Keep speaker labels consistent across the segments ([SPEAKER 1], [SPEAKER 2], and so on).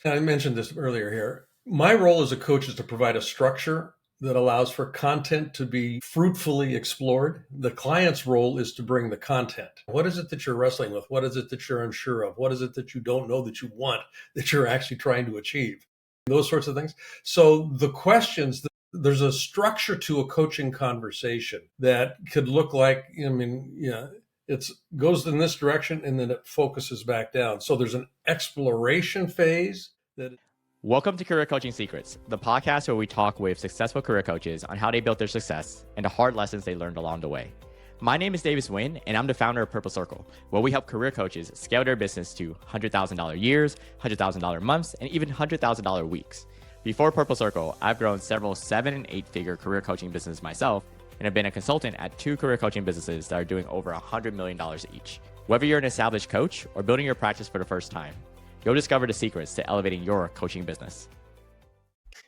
[SPEAKER 1] I mentioned this earlier here. My role as a coach is to provide a structure that allows for content to be fruitfully explored. The client's role is to bring the content. What is it that you're wrestling with? What is it that you're unsure of? What is it that you don't know that you want, that you're actually trying to achieve? Those sorts of things. So the questions, there's a structure to a coaching conversation that could look like, it goes in this direction and then it focuses back down. So there's an exploration phase that.
[SPEAKER 2] Welcome to Career Coaching Secrets, the podcast where we talk with successful career coaches on how they built their success and the hard lessons they learned along the way. My name is Davis Nguyen, and I'm the founder of Purple Circle, where we help career coaches scale their business to $100,000 years, $100,000 months, and even $100,000 weeks. Before Purple Circle, I've grown several 7- and 8-figure career coaching businesses myself, and have been a consultant at 2 career coaching businesses that are doing over $100 million each. Whether you're an established coach or building your practice for the first time, you'll discover the secrets to elevating your coaching business.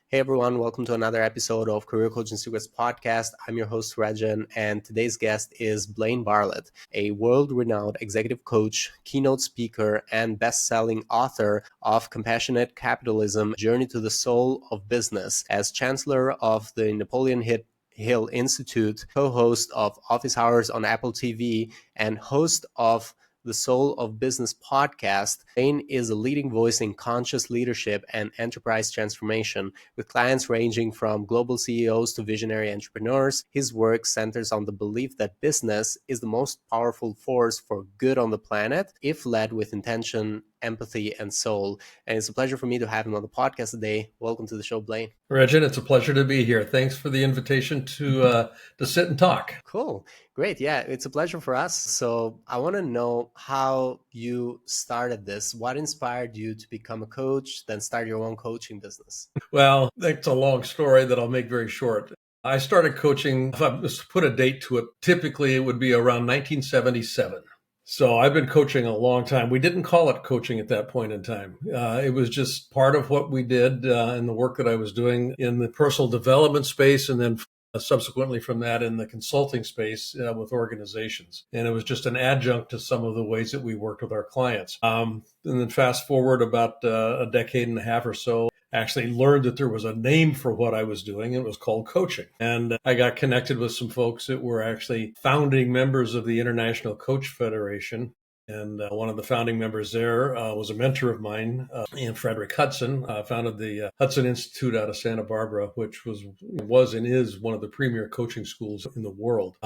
[SPEAKER 3] Hey everyone, welcome to another episode of Career Coaching Secrets podcast. I'm your host Rexhen, and today's guest is Blaine Bartlett, a world-renowned executive coach, keynote speaker, and best-selling author of Compassionate Capitalism: Journey to the Soul of Business. As chancellor of the Napoleon Hill Institute, co-host of Office Hours on Apple TV, and host of the Soul of Business podcast, Blaine is a leading voice in conscious leadership and enterprise transformation, with clients ranging from global CEOs to visionary entrepreneurs. His work centers on the belief that business is the most powerful force for good on the planet if led with intention, empathy, and soul. And it's a pleasure for me to have him on the podcast today. Welcome to the show, Blaine.
[SPEAKER 1] Rexhen, it's a pleasure to be here. Thanks for the invitation to sit and talk.
[SPEAKER 3] Cool. Great. Yeah, it's a pleasure for us. So I want to know how you started this. What inspired you to become a coach, then start your own coaching business?
[SPEAKER 1] Well, that's a long story that I'll make very short. I started coaching, if I was to put a date to it, typically it would be around 1977. So I've been coaching a long time. We didn't call it coaching at that point in time. It was just part of what we did in the work that I was doing in the personal development space, and then subsequently from that in the consulting space with organizations. And it was just an adjunct to some of the ways that we worked with our clients. And then fast forward about a decade and a half or so, actually learned that there was a name for what I was doing. It was called coaching. And I got connected with some folks that were actually founding members of the International Coach Federation. And one of the founding members there was a mentor of mine, Ian Frederick Hudson, founded the Hudson Institute out of Santa Barbara, which was and is one of the premier coaching schools in the world.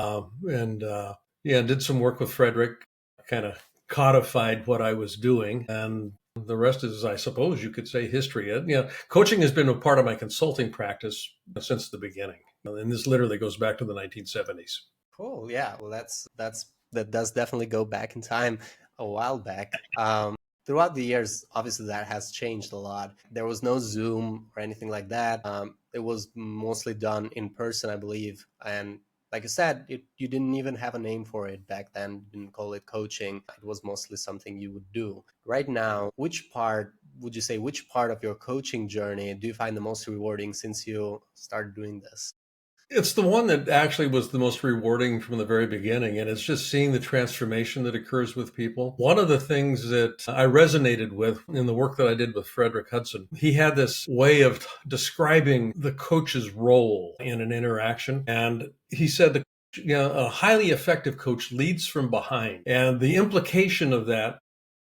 [SPEAKER 1] Did some work with Frederick, kind of codified what I was doing. And the rest is, I suppose you could say, history. Coaching has been a part of my consulting practice since the beginning. And this literally goes back to the 1970s.
[SPEAKER 3] Cool. Yeah. Well, that does definitely go back in time, a while back. Throughout the years, obviously that has changed a lot. There was no Zoom or anything like that. It was mostly done in person, I believe. And like I said, you didn't even have a name for it back then. You didn't call it coaching. It was mostly something you would do. Right now, which part of your coaching journey do you find the most rewarding since you started doing this?
[SPEAKER 1] It's the one that actually was the most rewarding from the very beginning, and it's just seeing the transformation that occurs with people. One of the things that I resonated with in the work that I did with Frederick Hudson, he had this way of describing the coach's role in an interaction, and he said a highly effective coach leads from behind, and the implication of that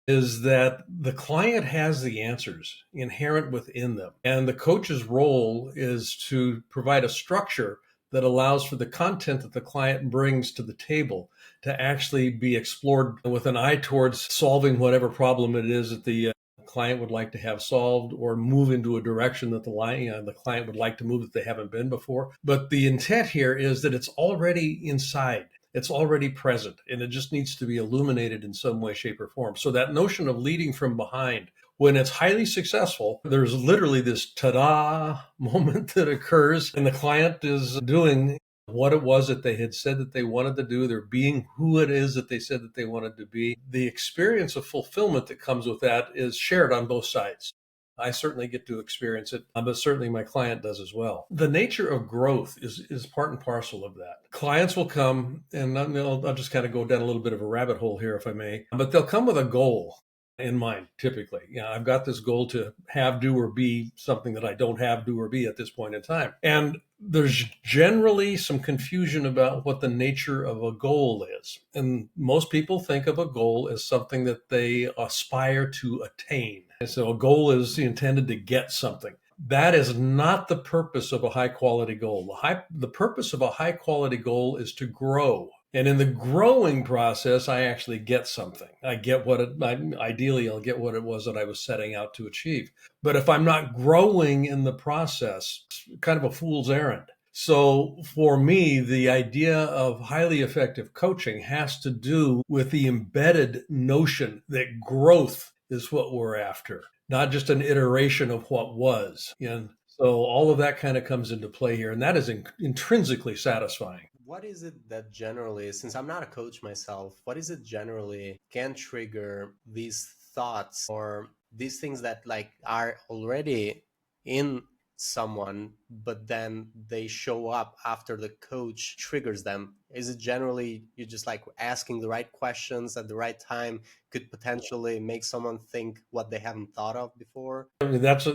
[SPEAKER 1] is that the client has the answers inherent within them, and the coach's role is to provide a structure that allows for the content that the client brings to the table to actually be explored with an eye towards solving whatever problem it is that the client would like to have solved, or move into a direction that the client would like to move that they haven't been before. But the intent here is that it's already inside. It's already present, and it just needs to be illuminated in some way, shape, or form. So that notion of leading from behind, when it's highly successful, there's literally this ta-da moment that occurs, and the client is doing what it was that they had said that they wanted to do. They're being who it is that they said that they wanted to be. The experience of fulfillment that comes with that is shared on both sides. I certainly get to experience it, but certainly my client does as well. The nature of growth is part and parcel of that. Clients will come, and I'll just kind of go down a little bit of a rabbit hole here, if I may, but they'll come with a goal. in mind, typically. I've got this goal to have, do, or be something that I don't have, do, or be at this point in time. And there's generally some confusion about what the nature of a goal is. And most people think of a goal as something that they aspire to attain. And so a goal is intended to get something. That is not the purpose of a high quality goal. The purpose of a high quality goal is to grow. And in the growing process, I actually get something. I get ideally, I'll get what it was that I was setting out to achieve. But if I'm not growing in the process, it's kind of a fool's errand. So for me, the idea of highly effective coaching has to do with the embedded notion that growth is what we're after, not just an iteration of what was. And so all of that kind of comes into play here, and that is intrinsically satisfying.
[SPEAKER 3] What is it that generally, since I'm not a coach myself, what is it generally can trigger these thoughts or these things that like are already in someone, but then they show up after the coach triggers them? Is it generally you just like asking the right questions at the right time could potentially make someone think what they haven't thought of before?
[SPEAKER 1] I mean, that's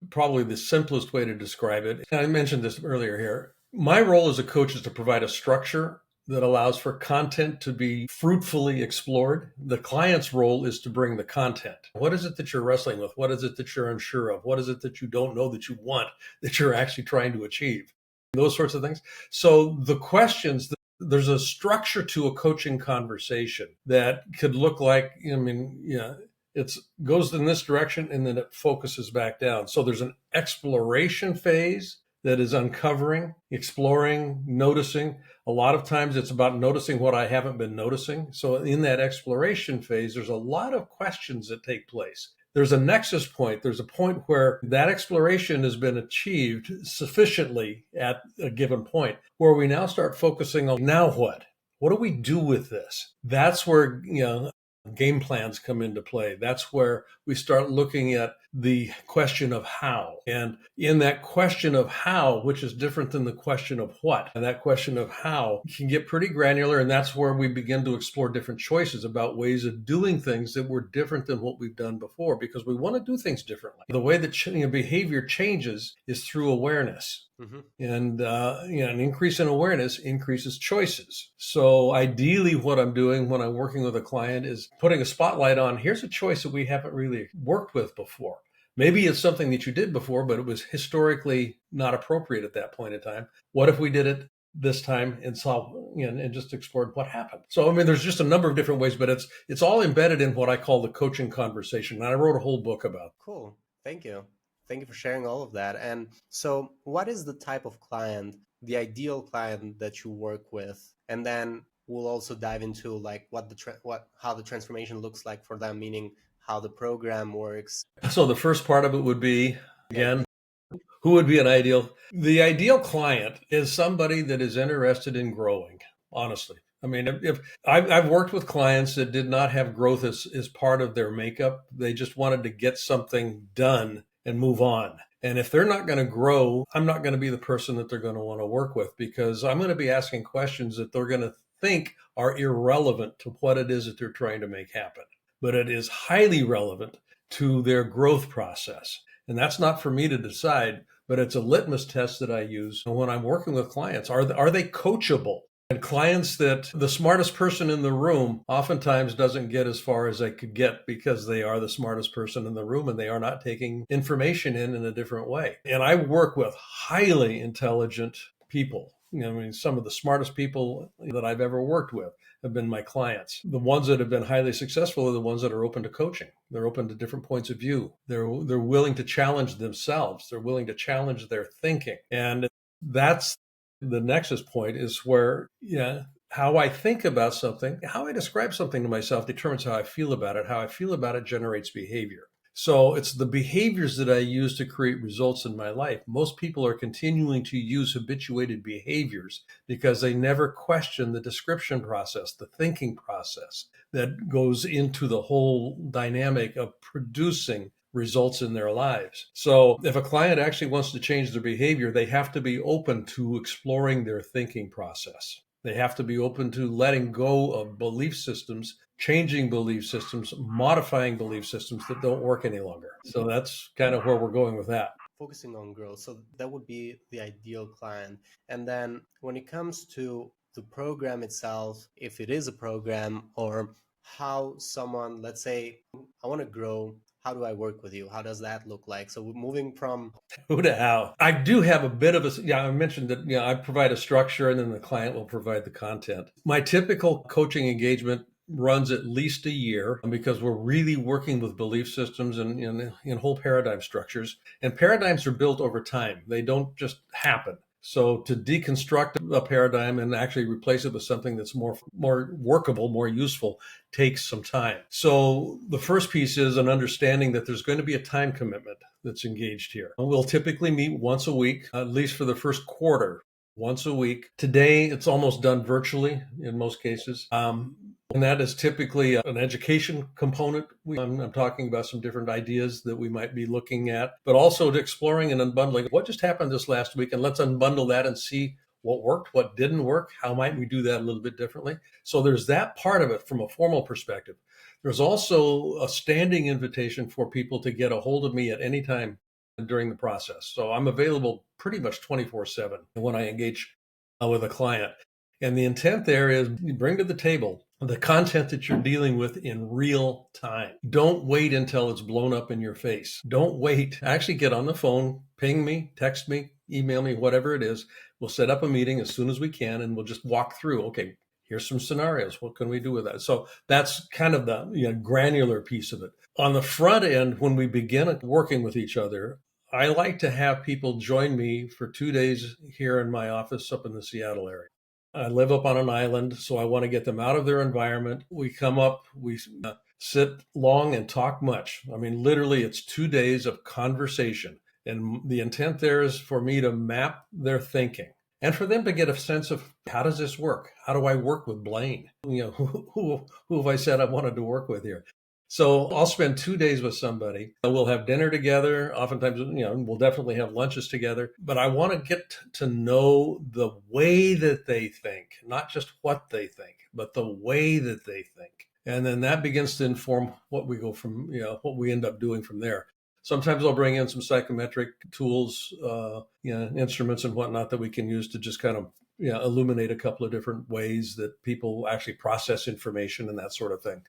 [SPEAKER 1] probably the simplest way to describe it. And I mentioned this earlier here. My role as a coach is to provide a structure that allows for content to be fruitfully explored. The client's role is to bring the content. What is it that you're wrestling with? What is it that you're unsure of? What is it that you don't know that you want, that you're actually trying to achieve? Those sorts of things. So the questions, there's a structure to a coaching conversation that could look like, it goes in this direction and then it focuses back down. So there's an exploration phase that is uncovering, exploring, noticing. A lot of times it's about noticing what I haven't been noticing. So in that exploration phase, there's a lot of questions that take place. There's a nexus point. There's a point where that exploration has been achieved sufficiently at a given point where we now start focusing on now what? What do we do with this? That's where, game plans come into play. That's where we start looking at the question of how. And in that question of how, which is different than the question of what, and that question of how can get pretty granular. And that's where we begin to explore different choices about ways of doing things that were different than what we've done before, because we want to do things differently. The way that behavior changes is through awareness. Mm-hmm. And an increase in awareness increases choices. So ideally, what I'm doing when I'm working with a client is putting a spotlight on, here's a choice that we haven't really worked with before. Maybe it's something that you did before, but it was historically not appropriate at that point in time. What if we did it this time and saw, and just explored what happened? So, there's just a number of different ways, but it's all embedded in what I call the coaching conversation. And I wrote a whole book about it.
[SPEAKER 3] Cool. Thank you. Thank you for sharing all of that. And so what is the type of client, the ideal client that you work with? And then we'll also dive into like how the transformation looks like for them, meaning how the program works.
[SPEAKER 1] So the first part of it would be, again, who would be an ideal? The ideal client is somebody that is interested in growing, honestly. If I've worked with clients that did not have growth as part of their makeup, they just wanted to get something done and move on. And if they're not going to grow, I'm not going to be the person that they're going to want to work with, because I'm going to be asking questions that they're going to think are irrelevant to what it is that they're trying to make happen. But it is highly relevant to their growth process. And that's not for me to decide, but it's a litmus test that I use when I'm working with clients. Are they coachable? And clients that the smartest person in the room oftentimes doesn't get as far as they could get because they are the smartest person in the room and they are not taking information in a different way. And I work with highly intelligent people. Some of the smartest people that I've ever worked with have been my clients. The ones that have been highly successful are the ones that are open to coaching. They're open to different points of view. They're willing to challenge themselves. They're willing to challenge their thinking. And that's the nexus point, is where, how I think about something, how I describe something to myself determines how I feel about it. How I feel about it generates behavior. So it's the behaviors that I use to create results in my life. Most people are continuing to use habituated behaviors because they never question the description process, the thinking process that goes into the whole dynamic of producing results in their lives. So if a client actually wants to change their behavior, they have to be open to exploring their thinking process. They have to be open to letting go of belief systems, changing belief systems, modifying belief systems that don't work any longer. So that's kind of where we're going with that.
[SPEAKER 3] Focusing on growth. So that would be the ideal client. And then when it comes to the program itself, if it is a program, or how someone, let's say, I want to grow, how do I work with you? How does that look like? So moving from
[SPEAKER 1] who to how. I do have a bit of I mentioned that, I provide a structure and then the client will provide the content. My typical coaching engagement runs at least a year because we're really working with belief systems and in whole paradigm structures. And paradigms are built over time. They don't just happen. So to deconstruct a paradigm and actually replace it with something that's more workable, more useful, takes some time. So the first piece is an understanding that there's going to be a time commitment that's engaged here. We'll typically meet once a week, at least for the first quarter, once a week. Today, it's almost done virtually in most cases. And that is typically an education component. I'm talking about some different ideas that we might be looking at, but also exploring and unbundling what just happened this last week. And let's unbundle that and see what worked, what didn't work, how might we do that a little bit differently. So there's that part of it from a formal perspective. There's also a standing invitation for people to get a hold of me at any time during the process. So I'm available pretty much 24/7 when I engage with a client. And the intent there is you bring to the table the content that you're dealing with in real time. Don't wait until it's blown up in your face. Don't wait. Actually get on the phone, ping me, text me, email me, whatever it is. We'll set up a meeting as soon as we can and we'll just walk through, okay, here's some scenarios. What can we do with that? So that's kind of the granular piece of it. On the front end, when we begin working with each other, I like to have people join me for 2 days here in my office up in the Seattle area. I live up on an island, so I want to get them out of their environment. We come up, we sit long and talk much. I mean, literally, it's 2 days of conversation. And the intent there is for me to map their thinking and for them to get a sense of how does this work? How do I work with Blaine? Who have I said I wanted to work with here? So I'll spend 2 days with somebody. We'll have dinner together. Oftentimes, we'll definitely have lunches together. But I want to get to know the way that they think, not just what they think, but the way that they think. And then that begins to inform what we go from, what we end up doing from there. Sometimes I'll bring in some psychometric tools, instruments and whatnot that we can use to just kind of illuminate a couple of different ways that people actually process information and that sort of thing.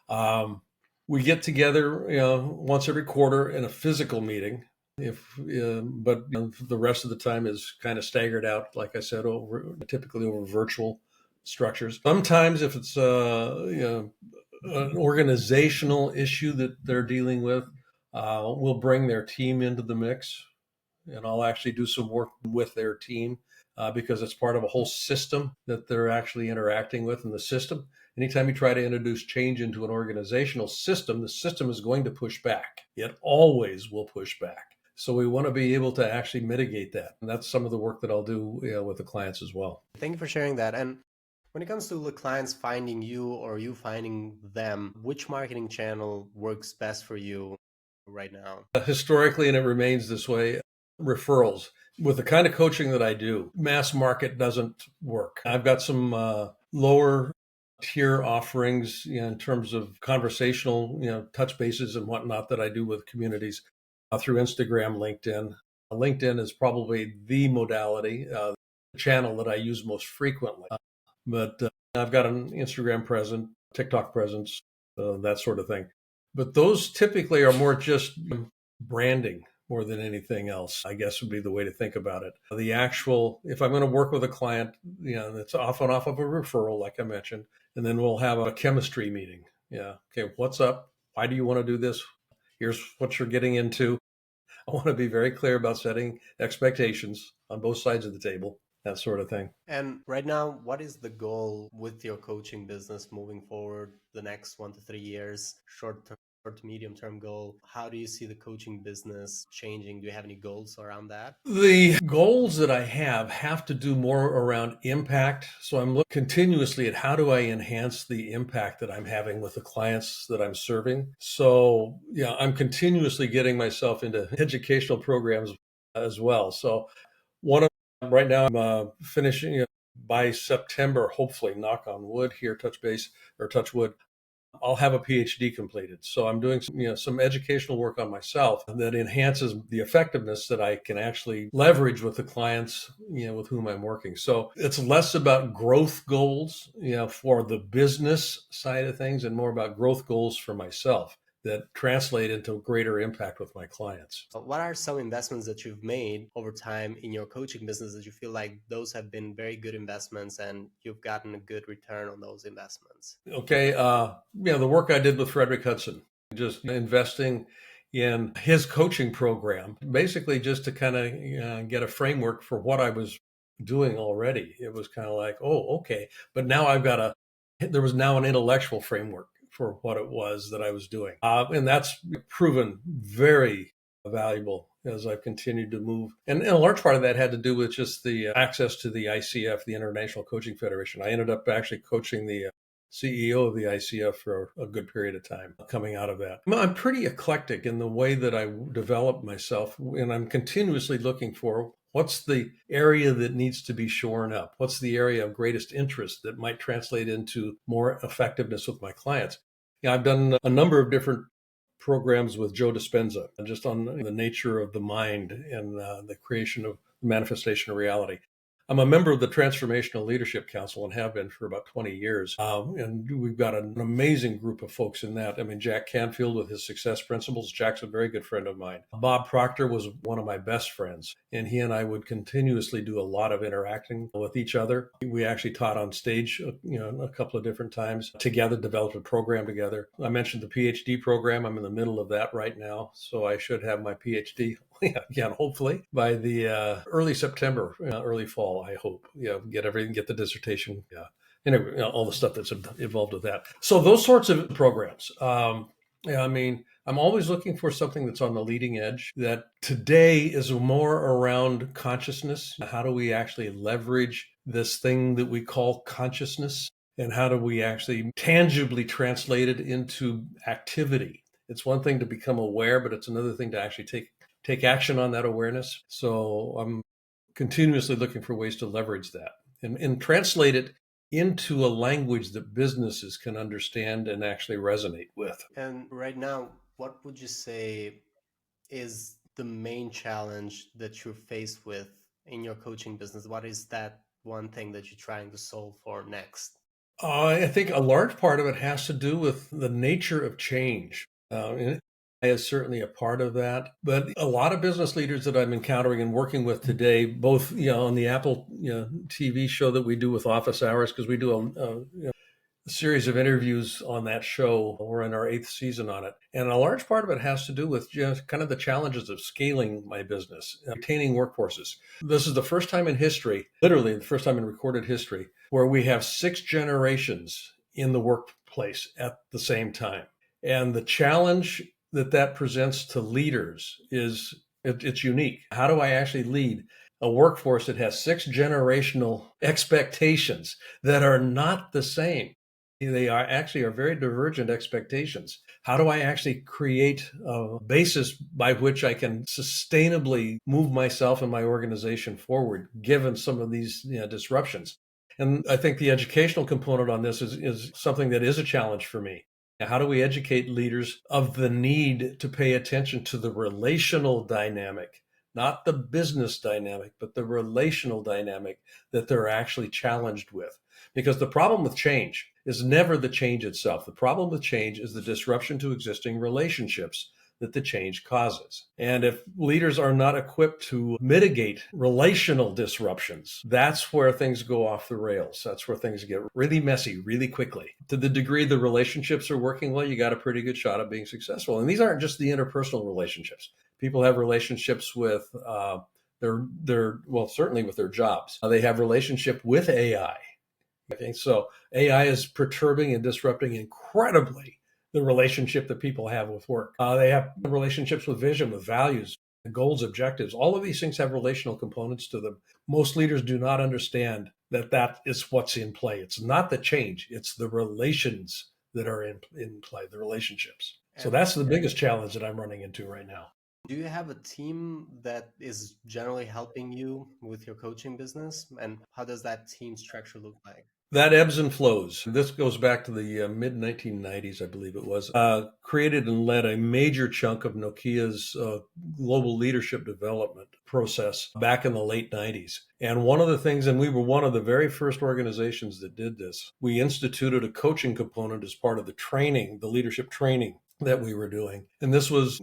[SPEAKER 1] We get together, once every quarter in a physical meeting. But the rest of the time is kind of staggered out, like I said, typically over virtual structures. Sometimes, if it's an organizational issue that they're dealing with, we'll bring their team into the mix, and I'll actually do some work with their team because it's part of a whole system that they're actually interacting with. In the system, anytime you try to introduce change into an organizational system, the system is going to push back. It always will push back. So we want to be able to actually mitigate that. And that's some of the work that I'll do with the clients as well.
[SPEAKER 3] Thank you for sharing that. And when it comes to the clients finding you or you finding them, which marketing channel works best for you right now?
[SPEAKER 1] Historically, and it remains this way, referrals. With the kind of coaching that I do, mass market doesn't work. I've got some lower tier offerings in terms of conversational, touch bases and whatnot that I do with communities through Instagram, LinkedIn. LinkedIn is probably the modality, the channel that I use most frequently. But I've got an Instagram presence, TikTok presence, that sort of thing. But those typically are more just branding more than anything else, I guess would be the way to think about it. The actual, if I'm going to work with a client, that's off and off of a referral, like I mentioned, and then we'll have a chemistry meeting. Yeah. Okay. What's up? Why do you want to do this? Here's what you're getting into. I want to be very clear about setting expectations on both sides of the table, that sort of thing.
[SPEAKER 3] And right now, what is the goal with your coaching business moving forward the next 1 to 3 years, short to medium term goal? How do you see the coaching business changing? Do you have any goals around that?
[SPEAKER 1] The goals that I have to do more around impact. So I'm looking continuously at how do I enhance the impact that I'm having with the clients that I'm serving. So I'm continuously getting myself into educational programs as well. So right now I'm finishing by September, hopefully, knock on wood here, touch base or touch wood, I'll have a PhD completed. So I'm doing some educational work on myself that enhances the effectiveness that I can actually leverage with the clients, with whom I'm working. So it's less about growth goals, for the business side of things and more about growth goals for myself that translate into greater impact with my clients.
[SPEAKER 3] What are some investments that you've made over time in your coaching business that you feel like those have been very good investments and you've gotten a good return on those investments?
[SPEAKER 1] Okay. The work I did with Frederick Hudson, just investing in his coaching program, basically just to kind of get a framework for what I was doing already. It was kind of like, oh, okay. But now there was now an intellectual framework for what it was that I was doing. And that's proven very valuable as I've continued to move. And a large part of that had to do with just the access to the ICF, the International Coaching Federation. I ended up actually coaching the CEO of the ICF for a good period of time coming out of that. I'm pretty eclectic in the way that I develop myself, and I'm continuously looking for what's the area that needs to be shorn up? What's the area of greatest interest that might translate into more effectiveness with my clients? I've done a number of different programs with Joe Dispenza, just on the nature of the mind and the creation of manifestation of reality. I'm a member of the Transformational Leadership Council and have been for about 20 years. And we've got an amazing group of folks in that. I mean, Jack Canfield with his success principles. Jack's a very good friend of mine. Bob Proctor was one of my best friends, and he and I would continuously do a lot of interacting with each other. We actually taught on stage, a couple of different times together, developed a program together. I mentioned the PhD program. I'm in the middle of that right now, so I should have my PhD again, hopefully by the early September, early fall, I hope. Get the dissertation, and all the stuff that's involved with that. So those sorts of programs. I'm always looking for something that's on the leading edge. That today is more around consciousness. How do we actually leverage this thing that we call consciousness, and how do we actually tangibly translate it into activity? It's one thing to become aware, but it's another thing to actually take action on that awareness. So I'm continuously looking for ways to leverage that and translate it into a language that businesses can understand and actually resonate with.
[SPEAKER 3] And right now, what would you say is the main challenge that you're faced with in your coaching business? What is that one thing that you're trying to solve for next?
[SPEAKER 1] I think a large part of it has to do with the nature of change. And is certainly a part of that. But a lot of business leaders that I'm encountering and working with today, both on the Apple TV show that we do with Office Hours, because we do a series of interviews on that show. We're in our 8th season on it. And a large part of it has to do with just kind of the challenges of scaling my business, retaining workforces. This is the first time in history, literally the first time in recorded history, where we have 6 generations in the workplace at the same time. And the challenge that presents to leaders it's unique. How do I actually lead a workforce that has 6 generational expectations that are not the same? They are very divergent expectations. How do I actually create a basis by which I can sustainably move myself and my organization forward, given some of these disruptions? And I think the educational component on this is something that is a challenge for me. How do we educate leaders of the need to pay attention to the relational dynamic, not the business dynamic, but the relational dynamic that they're actually challenged with? Because the problem with change is never the change itself. The problem with change is the disruption to existing relationships that the change causes. And if leaders are not equipped to mitigate relational disruptions, that's where things go off the rails. That's where things get really messy really quickly. To the degree the relationships are working well, you got a pretty good shot of being successful. And these aren't just the interpersonal relationships. People have relationships with certainly with their jobs. They have relationship with AI. Okay, so AI is perturbing and disrupting incredibly the relationship that people have with work. They have relationships with vision, with values, goals, objectives. All of these things have relational components to them. Most leaders do not understand that is what's in play. It's not the change, it's the relations that are in play, the relationships. So that's the biggest challenge that I'm running into right now.
[SPEAKER 3] Do you have a team that is generally helping you with your coaching business? And how does that team structure look like?
[SPEAKER 1] That ebbs and flows. This goes back to the mid 1990s, I believe it was. Created and led a major chunk of Nokia's global leadership development process back in the late 90s. And one of the things, and we were one of the very first organizations that did this, we instituted a coaching component as part of the training, the leadership training that we were doing. And this was,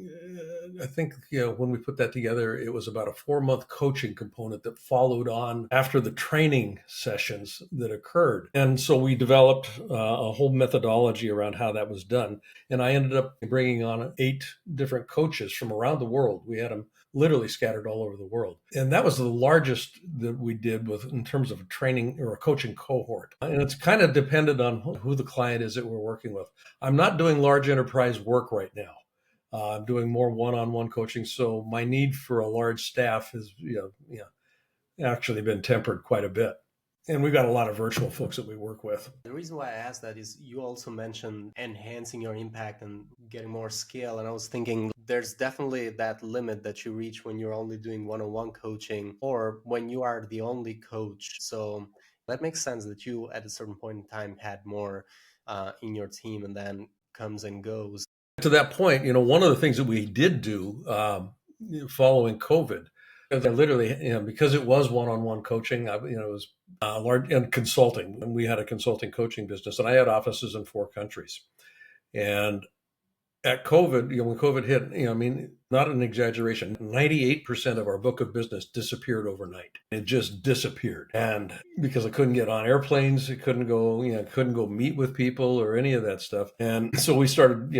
[SPEAKER 1] I think, when we put that together, it was about a 4-month coaching component that followed on after the training sessions that occurred. And so we developed a whole methodology around how that was done. And I ended up bringing on 8 different coaches from around the world. We had them literally scattered all over the world. And that was the largest that we did with in terms of a training or a coaching cohort. And it's kind of dependent on who the client is that we're working with. I'm not doing large enterprise work right now. I'm doing more one-on-one coaching. So my need for a large staff has actually been tempered quite a bit. And we've got a lot of virtual folks that we work with.
[SPEAKER 3] The reason why I asked that is you also mentioned enhancing your impact and getting more scale. And I was thinking there's definitely that limit that you reach when you're only doing one-on-one coaching or when you are the only coach. So that makes sense that you at a certain point in time had more in your team and then comes and goes.
[SPEAKER 1] To that point, one of the things that we did do following COVID, literally, because it was one-on-one coaching, it was large and consulting. And we had a consulting coaching business, and I had offices in 4 countries. And at COVID, when COVID hit, not an exaggeration, 98% of our book of business disappeared overnight. It just disappeared. And because I couldn't get on airplanes, I couldn't go meet with people or any of that stuff. And so we started,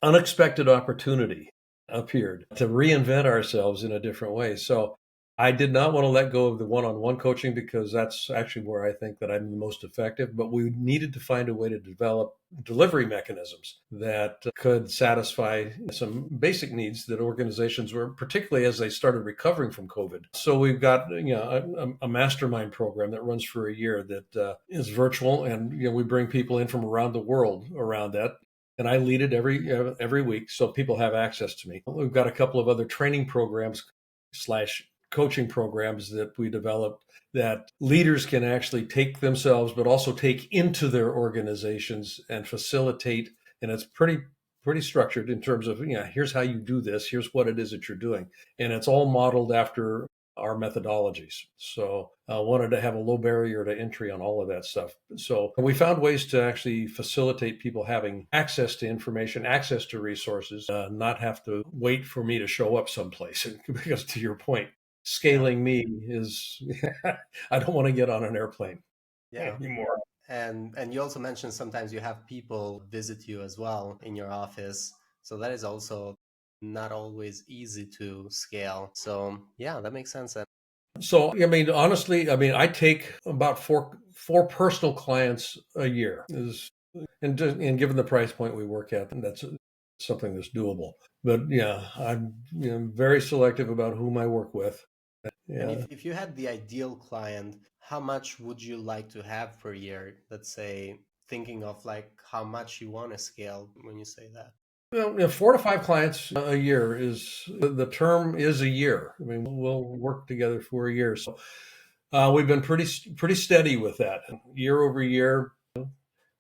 [SPEAKER 1] unexpected opportunity appeared to reinvent ourselves in a different way. So I did not want to let go of the one-on-one coaching because that's actually where I think that I'm the most effective, but we needed to find a way to develop delivery mechanisms that could satisfy some basic needs that organizations were, particularly as they started recovering from COVID. So we've got a mastermind program that runs for a year that is virtual, and we bring people in from around the world around that. And I lead it every week, so people have access to me. We've got a couple of other training programs / coaching programs that we developed that leaders can actually take themselves, but also take into their organizations and facilitate. And it's pretty structured in terms of, here's how you do this. Here's what it is that you're doing. And it's all modeled after our methodologies. So I wanted to have a low barrier to entry on all of that stuff. So we found ways to actually facilitate people having access to information, access to resources, not have to wait for me to show up someplace. Because to your point, scaling me is, I don't want to get on an airplane anymore.
[SPEAKER 3] And you also mentioned sometimes you have people visit you as well in your office. So that is also not always easy to scale. So yeah, that makes sense.
[SPEAKER 1] So, honestly, I take about four personal clients a year and given the price point we work at, that's something that's doable. But yeah, I'm very selective about whom I work with. Yeah.
[SPEAKER 3] And if you had the ideal client, how much would you like to have per year? Let's say, thinking of like how much you want to scale when you say that.
[SPEAKER 1] 4 to 5 clients a year is the term is a year. We'll work together for a year. So we've been pretty steady with that. Year over year,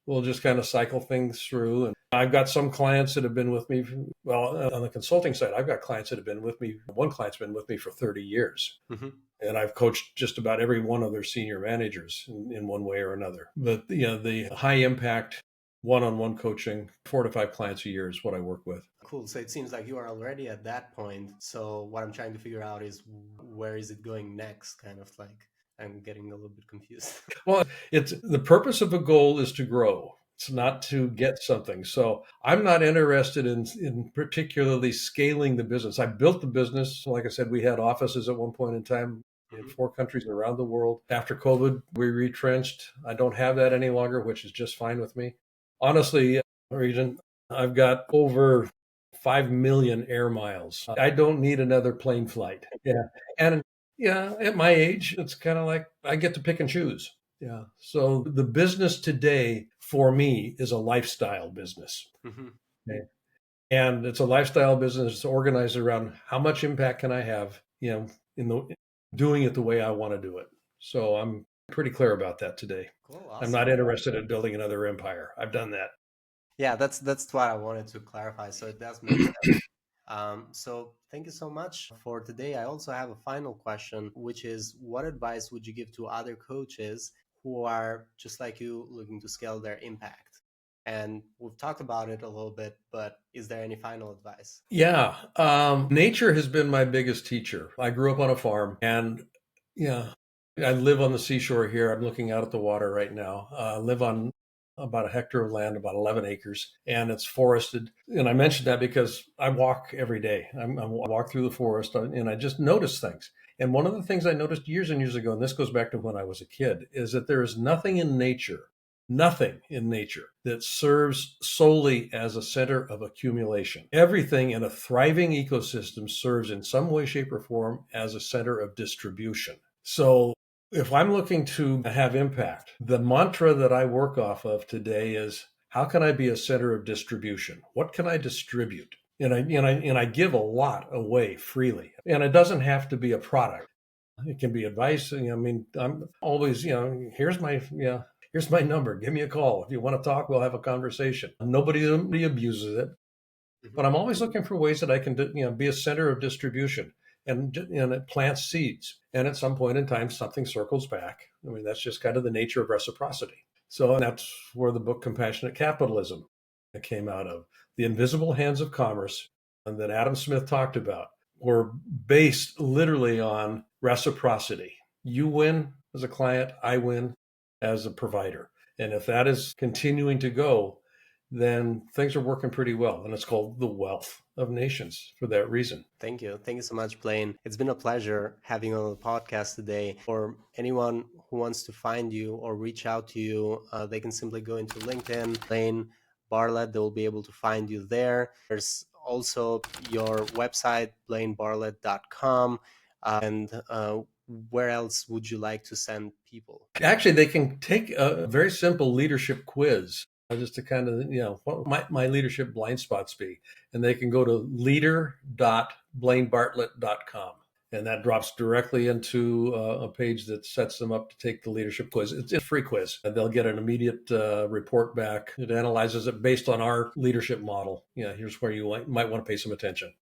[SPEAKER 1] we'll just kind of cycle things through. And I've got some clients that have been with me. On the consulting side, I've got clients that have been with me. One client's been with me for 30 years. Mm-hmm. And I've coached just about every one of their senior managers in one way or another. But the high impact one-on-one coaching, 4 to 5 clients a year is what I work with.
[SPEAKER 3] Cool. So it seems like you are already at that point. So what I'm trying to figure out is where is it going next? Kind of like I'm getting a little bit confused.
[SPEAKER 1] Well, it's the purpose of a goal is to grow. It's not to get something. So I'm not interested in particularly scaling the business. I built the business. Like I said, we had offices at one point in time in 4 countries around the world. After COVID, we retrenched. I don't have that any longer, which is just fine with me. Honestly, Rexhen, I've got over 5 million air miles. I don't need another plane flight. Yeah. And at my age, it's kind of like I get to pick and choose. Yeah. So the business today for me is a lifestyle business. Mm-hmm. Okay. And it's a lifestyle business. It's organized around how much impact can I have, doing it the way I want to do it. So I'm pretty clear about that today.
[SPEAKER 3] Cool,
[SPEAKER 1] I'm
[SPEAKER 3] awesome.
[SPEAKER 1] not interested in building another empire. I've done that.
[SPEAKER 3] Yeah, that's what I wanted to clarify. So it does make sense. So thank you so much for today. I also have a final question, which is what advice would you give to other coaches who are just like you looking to scale their impact? And we've talked about it a little bit, but is there any final advice?
[SPEAKER 1] Yeah. Nature has been my biggest teacher. I grew up on a farm and yeah, I live on the seashore here. I'm looking out at the water right now. I live on about a hectare of land, about 11 acres, and it's forested. And I mentioned that because I walk every day. I walk through the forest and I just notice things. And one of the things I noticed years and years ago, and this goes back to when I was a kid, is that there is nothing in nature that serves solely as a center of accumulation. Everything in a thriving ecosystem serves in some way, shape, or form as a center of distribution. So if I'm looking to have impact, the mantra that I work off of today is how can I be a center of distribution? What can I distribute? And I give a lot away freely. And it doesn't have to be a product. It can be advice. I'm always, here's my number. Give me a call. If you want to talk, we'll have a conversation. Nobody abuses it, but I'm always looking for ways that I can, be a center of distribution and it plants seeds. And at some point in time, something circles back. I mean, that's just kind of the nature of reciprocity. So that's where the book Compassionate Capitalism came out of. The invisible hands of commerce and that Adam Smith talked about were based literally on reciprocity. You win as a client, I win as a provider. And if that is continuing to go, then things are working pretty well. And it's called the wealth of nations for that reason.
[SPEAKER 3] Thank you. Thank you so much, Blaine. It's been a pleasure having you on the podcast today. For anyone who wants to find you or reach out to you, they can simply go into LinkedIn, Blaine Bartlett. They will be able to find you there. There's also your website, blainebartlett.com. Where else would you like to send people?
[SPEAKER 1] Actually, they can take a very simple leadership quiz just to kind of, what might my leadership blind spots be? And they can go to leader.blainebartlett.com. And that drops directly into a page that sets them up to take the leadership quiz. It's a free quiz. And they'll get an immediate report back. It analyzes it based on our leadership model. Here's where you might want to pay some attention.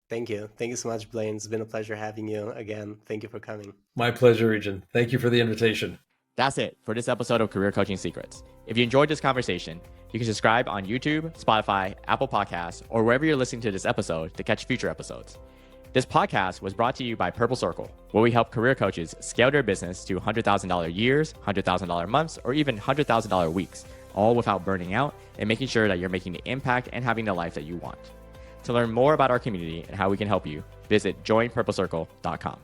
[SPEAKER 3] Thank you. Thank you so much, Blaine. It's been a pleasure having you again. Thank you for coming.
[SPEAKER 1] My pleasure, Rexhen. Thank you for the invitation.
[SPEAKER 2] That's it for this episode of Career Coaching Secrets. If you enjoyed this conversation, you can subscribe on YouTube, Spotify, Apple Podcasts, or wherever you're listening to this episode to catch future episodes. This podcast was brought to you by Purple Circle, where we help career coaches scale their business to $100,000 years, $100,000 months, or even $100,000 weeks, all without burning out and making sure that you're making the impact and having the life that you want. To learn more about our community and how we can help you, visit joinpurplecircle.com.